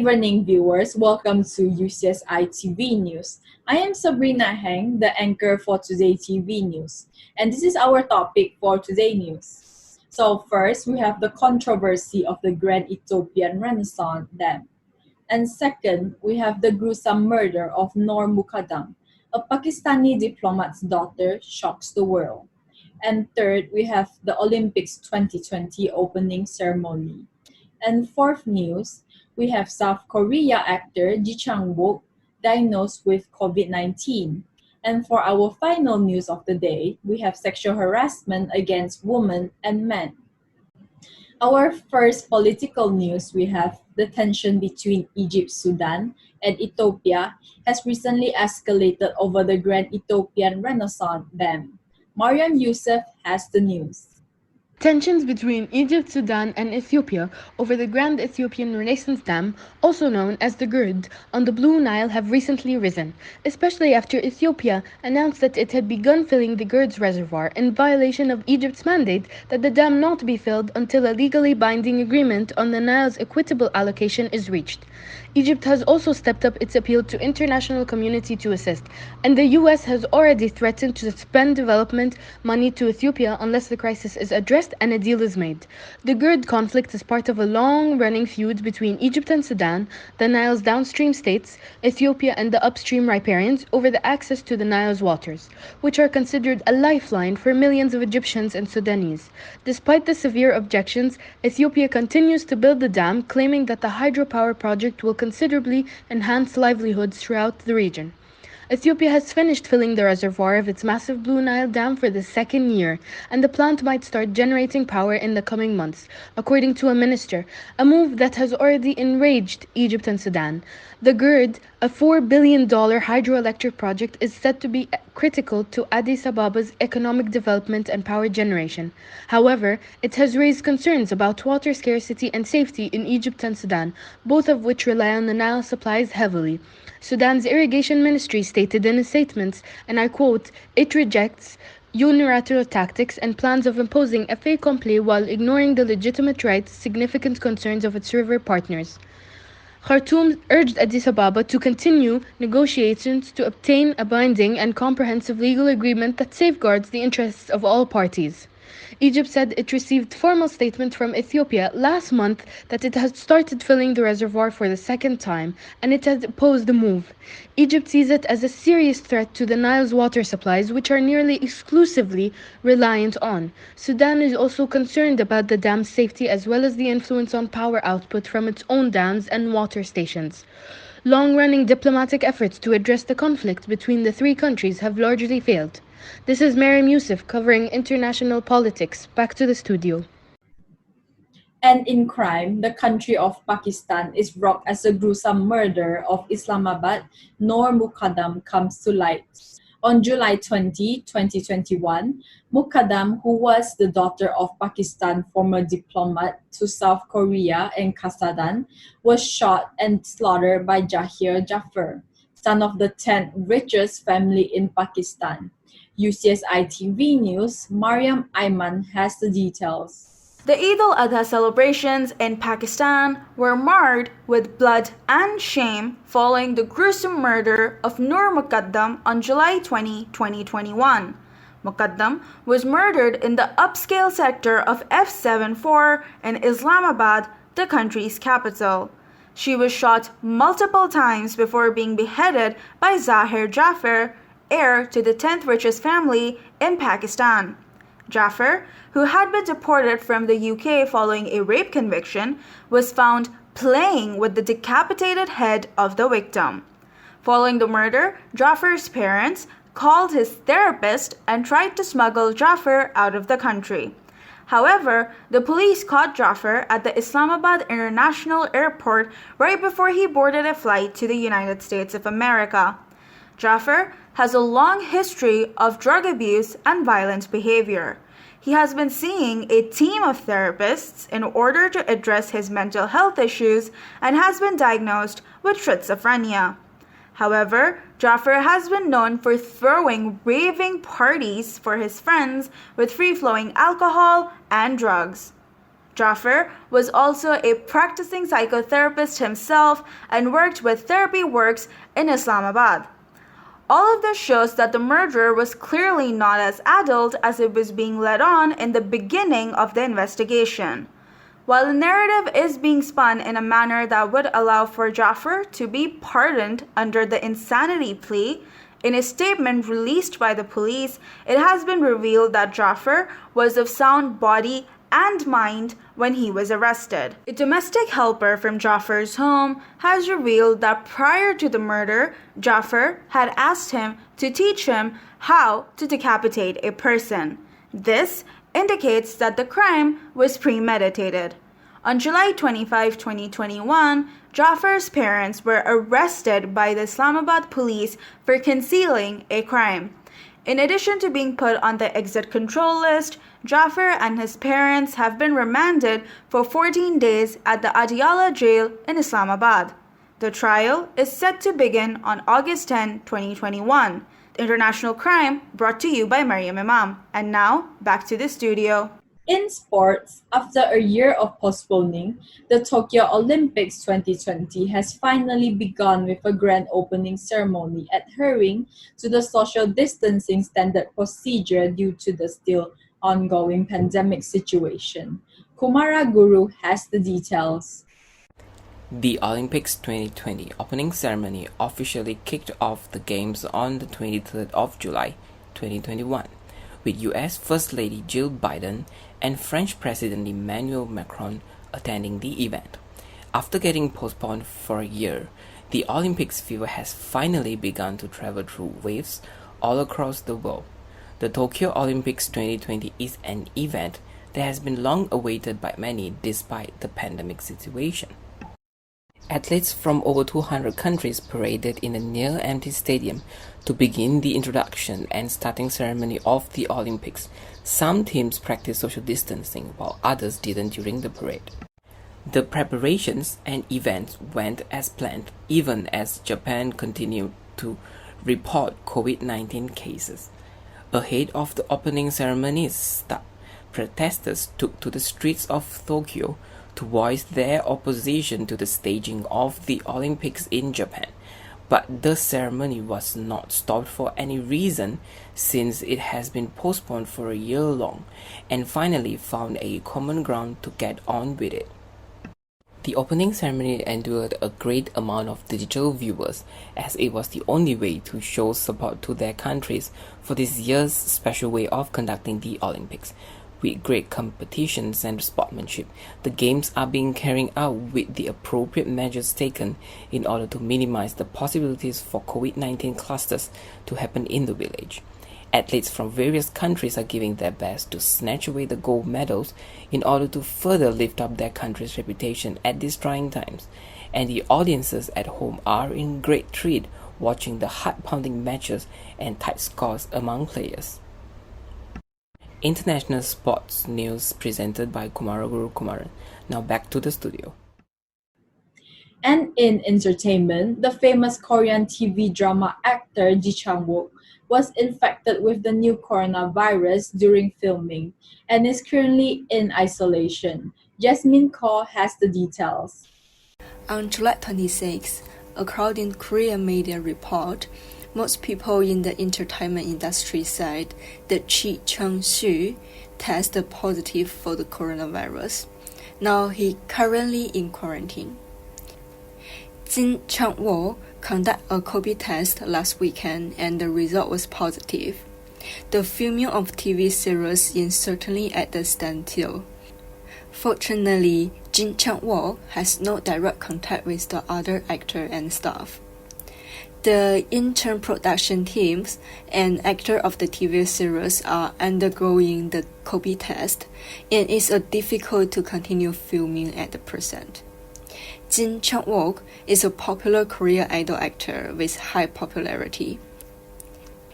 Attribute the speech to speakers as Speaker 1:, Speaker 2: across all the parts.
Speaker 1: evening, viewers. Welcome to UCSI TV News. I am Sabrina Heng, the anchor for Today TV News, and this is our topic for Today News. So first, we have the controversy of the Grand Ethiopian Renaissance Dam. And second, we have the gruesome murder of Noor Mukadam, a Pakistani diplomat's daughter, shocks the world. And third, we have the Olympics 2020 opening ceremony. And fourth news, we have South Korea actor Ji Chang-wook diagnosed with COVID-19. And for our final news of the day, we have sexual harassment against women and men. Our first political news, we have the tension between Egypt, Sudan, and Ethiopia has recently escalated over the Grand Ethiopian Renaissance Dam. Mariam Youssef has the news.
Speaker 2: Tensions between Egypt, Sudan, and Ethiopia over the Grand Ethiopian Renaissance Dam, also known as the GERD, on the Blue Nile have recently risen, especially after Ethiopia announced that it had begun filling the GERD's reservoir in violation of Egypt's mandate that the dam not be filled until a legally binding agreement on the Nile's equitable allocation is reached. Egypt has also stepped up its appeal to international community to assist, and the US has already threatened to suspend development money to Ethiopia unless the crisis is addressed and a deal is made. The GERD conflict is part of a long-running feud between Egypt and Sudan, the Nile's downstream states, Ethiopia and the upstream riparians over the access to the Nile's waters, which are considered a lifeline for millions of Egyptians and Sudanese. Despite the severe objections, Ethiopia continues to build the dam, claiming that the hydropower project will considerably enhance livelihoods throughout the region. Ethiopia has finished filling the reservoir of its massive Blue Nile Dam for the second year, and the plant might start generating power in the coming months, according to a minister, a move that has already enraged Egypt and Sudan. The GERD, a $4 billion hydroelectric project, is said to be critical to Addis Ababa's economic development and power generation. However, it has raised concerns about water scarcity and safety in Egypt and Sudan, both of which rely on the Nile supplies heavily. Sudan's irrigation ministry stated in a statement, and I quote, "It rejects unilateral tactics and plans of imposing a fait accompli while ignoring the legitimate rights, significant concerns of its river partners." Khartoum urged Addis Ababa to continue negotiations to obtain a binding and comprehensive legal agreement that safeguards the interests of all parties. Egypt said it received formal statement from Ethiopia last month that it had started filling the reservoir for the second time, and it had opposed the move. Egypt sees it as a serious threat to the Nile's water supplies, which are nearly exclusively reliant on. Sudan is also concerned about the dam's safety as well as the influence on power output from its own dams and water stations. Long-running diplomatic efforts to address the conflict between the three countries have largely failed. This is Mariam Youssef covering international politics. Back to the studio.
Speaker 1: And in crime, the country of Pakistan is rocked as the gruesome murder of Islamabad Noor Mukadam comes to light. On July 20, 2021, Mukadam, who was the daughter of Pakistan's former diplomat to South Korea and Kazakhstan, was shot and slaughtered by Zahir Jaffer, son of the 10th richest family in Pakistan. UCSI TV News, Mariam Ayman has the details.
Speaker 3: The Eid al-Adha celebrations in Pakistan were marred with blood and shame following the gruesome murder of Noor Muqaddam on July 20, 2021. Muqaddam was murdered in the upscale sector of F74 in Islamabad, the country's capital. She was shot multiple times before being beheaded by Zahir Jaffer, heir to the 10th richest family in Pakistan. Jaffer, who had been deported from the UK following a rape conviction, was found playing with the decapitated head of the victim. Following the murder, Jaffer's parents called his therapist and tried to smuggle Jaffer out of the country. However, the police caught Jaffer at the Islamabad International Airport right before he boarded a flight to the United States of America. Jaffer has a long history of drug abuse and violent behavior. He has been seeing a team of therapists in order to address his mental health issues and has been diagnosed with schizophrenia. However, Jaffer has been known for throwing raving parties for his friends with free-flowing alcohol and drugs. Jaffer was also a practicing psychotherapist himself and worked with Therapy Works in Islamabad. All of this shows that the murderer was clearly not as adult as it was being led on in the beginning of the investigation. While the narrative is being spun in a manner that would allow for Jaffer to be pardoned under the insanity plea, in a statement released by the police, it has been revealed that Jaffer was of sound body and mind when he was arrested. A domestic helper from Jaffer's home has revealed that prior to the murder, Jaffer had asked him to teach him how to decapitate a person. This indicates that the crime was premeditated. On July 25, 2021, Jaffer's parents were arrested by the Islamabad police for concealing a crime. In addition to being put on the exit control list, Jaffer and his parents have been remanded for 14 days at the Adiala jail in Islamabad. The trial is set to begin on August 10, 2021. International Crime brought to you by Mariam Imam. And now, back to the studio.
Speaker 1: In sports, after a year of postponing, the Tokyo Olympics 2020 has finally begun with a grand opening ceremony adhering to the social distancing standard procedure due to the still ongoing pandemic situation. Kumara Guru has the details.
Speaker 4: The Olympics 2020 opening ceremony officially kicked off the Games on the 23rd of July 2021, with US First Lady Jill Biden and French President Emmanuel Macron attending the event. After getting postponed for a year, the Olympics fever has finally begun to travel through waves all across the world. The Tokyo Olympics 2020 is an event that has been long awaited by many despite the pandemic situation. Athletes from over 200 countries paraded in a near-empty stadium to begin the introduction and starting ceremony of the Olympics. Some teams practiced social distancing while others didn't during the parade. The preparations and events went as planned, even as Japan continued to report COVID-19 cases. Ahead of the opening ceremony's start, protesters took to the streets of Tokyo to voice their opposition to the staging of the Olympics in Japan. But the ceremony was not stopped for any reason, since it has been postponed for a year long and finally found a common ground to get on with it. The opening ceremony endured a great amount of digital viewers, as it was the only way to show support to their countries for this year's special way of conducting the Olympics. With great competitions and sportsmanship, the games are being carried out with the appropriate measures taken in order to minimize the possibilities for COVID-19 clusters to happen in the village. Athletes from various countries are giving their best to snatch away the gold medals in order to further lift up their country's reputation at these trying times, and the audiences at home are in great treat watching the heart-pounding matches and tight scores among players. International sports news presented by Kumaraguru Kumaran. Now back to the studio.
Speaker 1: And in entertainment, the famous Korean TV drama actor Ji Chang-wook was infected with the new coronavirus during filming and is currently in isolation. Jasmine Kaur has the details.
Speaker 5: On July 26, according to Korean media report, most people in the entertainment industry said that Ji Chang-soo tested positive for the coronavirus. Now he currently in quarantine. Jin Chang-wook conducted a COVID test last weekend and the result was positive. The filming of TV series is certainly at a standstill. Fortunately, Jin Chang-wook has no direct contact with the other actor and staff. The intern production teams and actor of the TV series are undergoing the COVID test, and it's difficult to continue filming at the present. Jin Chang-wook is a popular Korean idol actor with high popularity.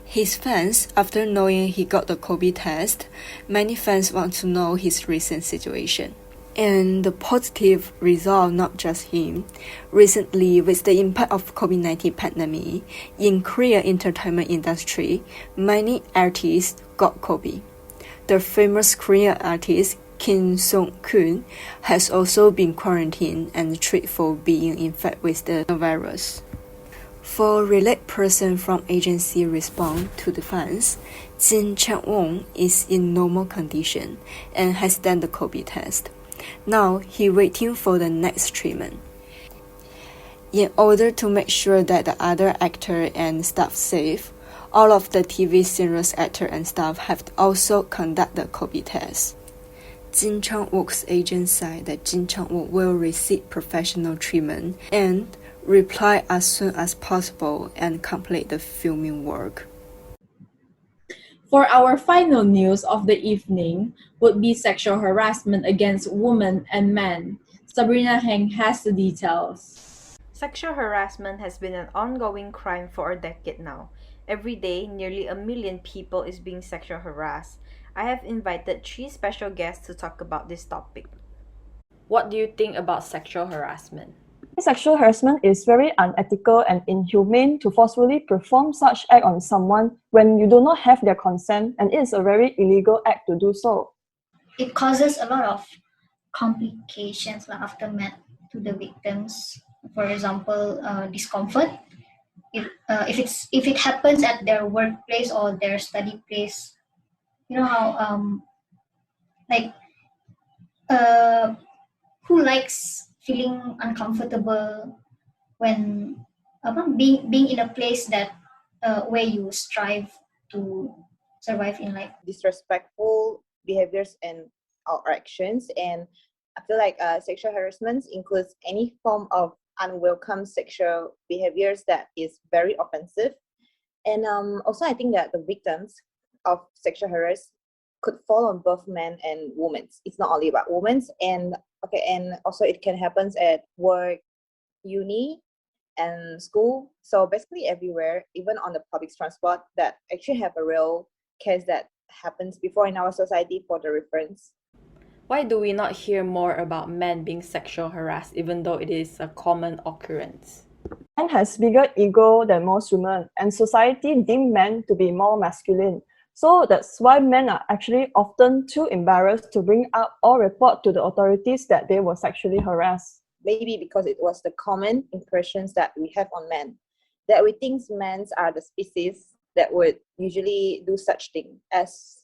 Speaker 5: His fans, after knowing he got the COVID test, many fans want to know his recent situation. And the positive result, not just him. Recently, with the impact of COVID-19 pandemic in Korean entertainment industry, many artists got COVID. The famous Korean artist Kim Song-kun, has also been quarantined and treated for being infected with the virus. For related person from agency Respond to Defense, Jin Chang-won is in normal condition and has done the COVID test. Now he waiting for the next treatment. In order to make sure that the other actor and staff safe, all of the TV serials actor and staff have also conduct the COVID test. Jin Chang-wook's agent said that Jin Chang-wook will receive professional treatment and reply as soon as possible and complete the filming work.
Speaker 1: For our final news of the evening would be sexual harassment against women and men. Sabrina Heng has the details.
Speaker 6: Sexual harassment has been an ongoing crime for a decade now. Every day, nearly 1 million people is being sexually harassed. I have invited 3 special guests to talk about this topic. What do you think about sexual harassment?
Speaker 7: Sexual harassment is very unethical and inhumane to forcefully perform such act on someone when you do not have their consent, and it is a very illegal act to do so.
Speaker 8: It causes a lot of complications aftermath to the victims. For example, discomfort. If it happens at their workplace or their study place, you know how who likes feeling uncomfortable when being in a place that where you strive to survive in life.
Speaker 9: Disrespectful behaviors and or actions, and I feel like sexual harassment includes any form of unwelcome sexual behaviors that is very offensive. And also I think that the victims of sexual harassment could fall on both men and women. It's not only about women. And also it can happen at work, uni, and school. So basically everywhere, even on the public transport, that actually have a real case that happens before in our society for the reference.
Speaker 6: Why do we not hear more about men being sexually harassed even though it is a common occurrence?
Speaker 7: Men has bigger ego than most women, and society deem men to be more masculine. So that's why men are actually often too embarrassed to bring up or report to the authorities that they were sexually harassed.
Speaker 9: Maybe because it was the common impressions that we have on men, that we think men are the species that would usually do such thing, as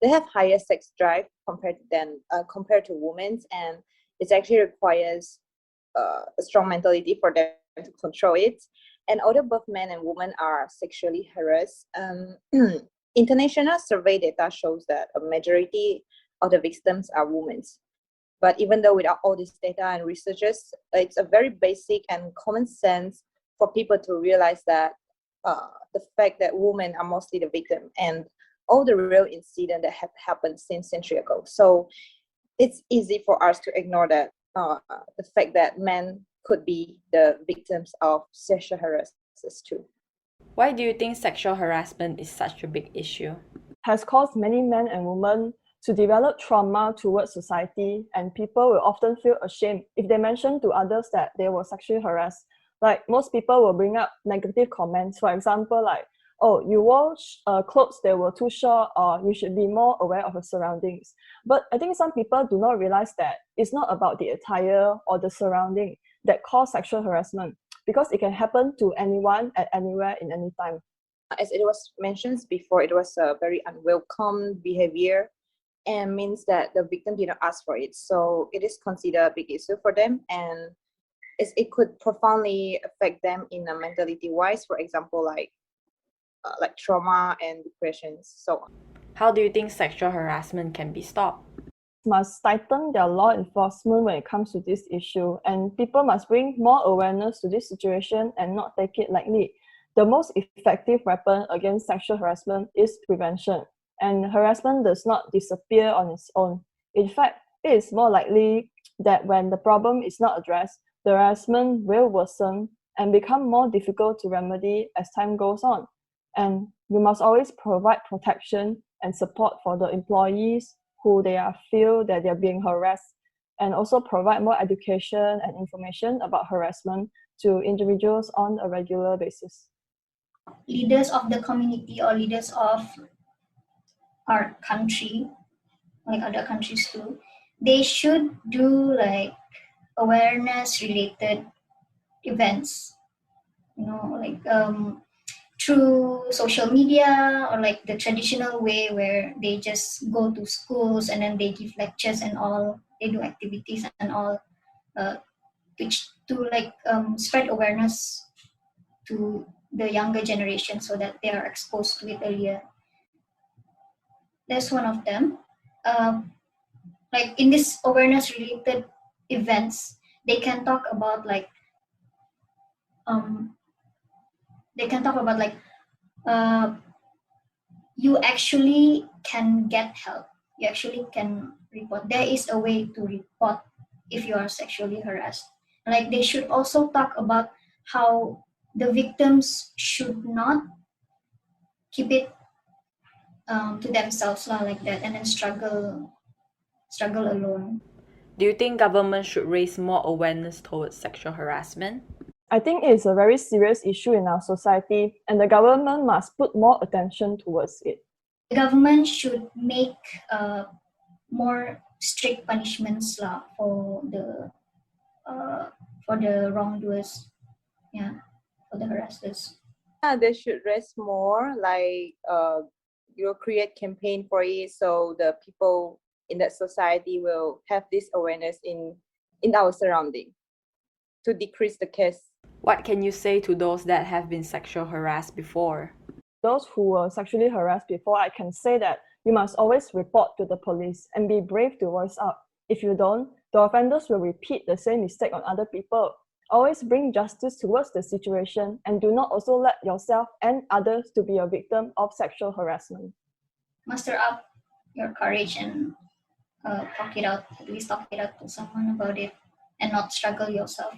Speaker 9: they have higher sex drive compared to women, and it actually requires a strong mentality for them to control it. And although both men and women are sexually harassed, international survey data shows that a majority of the victims are women. But even though without all this data and researchers, it's a very basic and common sense for people to realize that the fact that women are mostly the victim and all the real incidents that have happened since century ago. So it's easy for us to ignore that the fact that men could be the victims of sexual harassment too.
Speaker 6: Why do you think sexual harassment is such a big issue?
Speaker 7: Has caused many men and women to develop trauma towards society, and people will often feel ashamed if they mention to others that they were sexually harassed. Like most people will bring up negative comments, for example, like, oh, you wore clothes that were too short, or you should be more aware of your surroundings. But I think some people do not realize that it's not about the attire or the surrounding that cause sexual harassment, because it can happen to anyone at anywhere in any time.
Speaker 9: As it was mentioned before, it was a very unwelcome behavior and means that the victim did not ask for it. So it is considered a big issue for them, and it could profoundly affect them in a mentality wise, for example, like trauma and depression, so on.
Speaker 6: How do you think sexual harassment can be stopped?
Speaker 7: Must tighten their law enforcement when it comes to this issue, and people must bring more awareness to this situation and not take it lightly. The most effective weapon against sexual harassment is prevention, and harassment does not disappear on its own. In fact, it is more likely that when the problem is not addressed, the harassment will worsen and become more difficult to remedy as time goes on. And we must always provide protection and support for the employees who feel that they are being harassed, and also provide more education and information about harassment to individuals on a regular basis.
Speaker 8: Leaders of the community or leaders of our country, like other countries too, they should do like awareness related events, like through social media, or like the traditional way where they just go to schools and then they give lectures and all, they do activities and all, uh, to like spread awareness to the younger generation so that they are exposed to it earlier. That's one of them. Like in this awareness related events, they can talk about like um, you actually can get help. You actually can report. There is a way to report if you are sexually harassed. Like they should also talk about how the victims should not keep it to themselves like that, and then struggle alone.
Speaker 6: Do you think government should raise more awareness towards sexual harassment?
Speaker 7: I think it is a very serious issue in our society, and the government must put more attention towards it.
Speaker 8: The government should make more strict punishments for the wrongdoers, for the harassers.
Speaker 9: They should raise more, like create campaign for it, so the people in that society will have this awareness in our surrounding to decrease the case.
Speaker 6: What can you say to those that have been sexual harassed before?
Speaker 7: Those who were sexually harassed before, I can say that you must always report to the police and be brave to voice out. If you don't, the offenders will repeat the same mistake on other people. Always bring justice towards the situation, and do not also let yourself and others to be a victim of sexual harassment.
Speaker 8: Muster up your courage and talk it out. At least talk it out to someone about it, and not struggle yourself.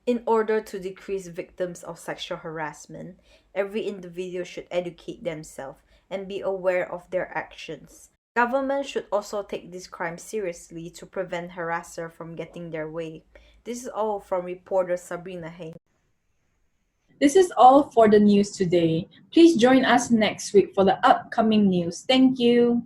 Speaker 6: In order to decrease victims of sexual harassment, every individual should educate themselves and be aware of their actions. Government should also take this crime seriously to prevent harassers from getting their way. This is all from reporter Sabrina Heng.
Speaker 1: This is all for the news today. Please join us next week for the upcoming news. Thank you.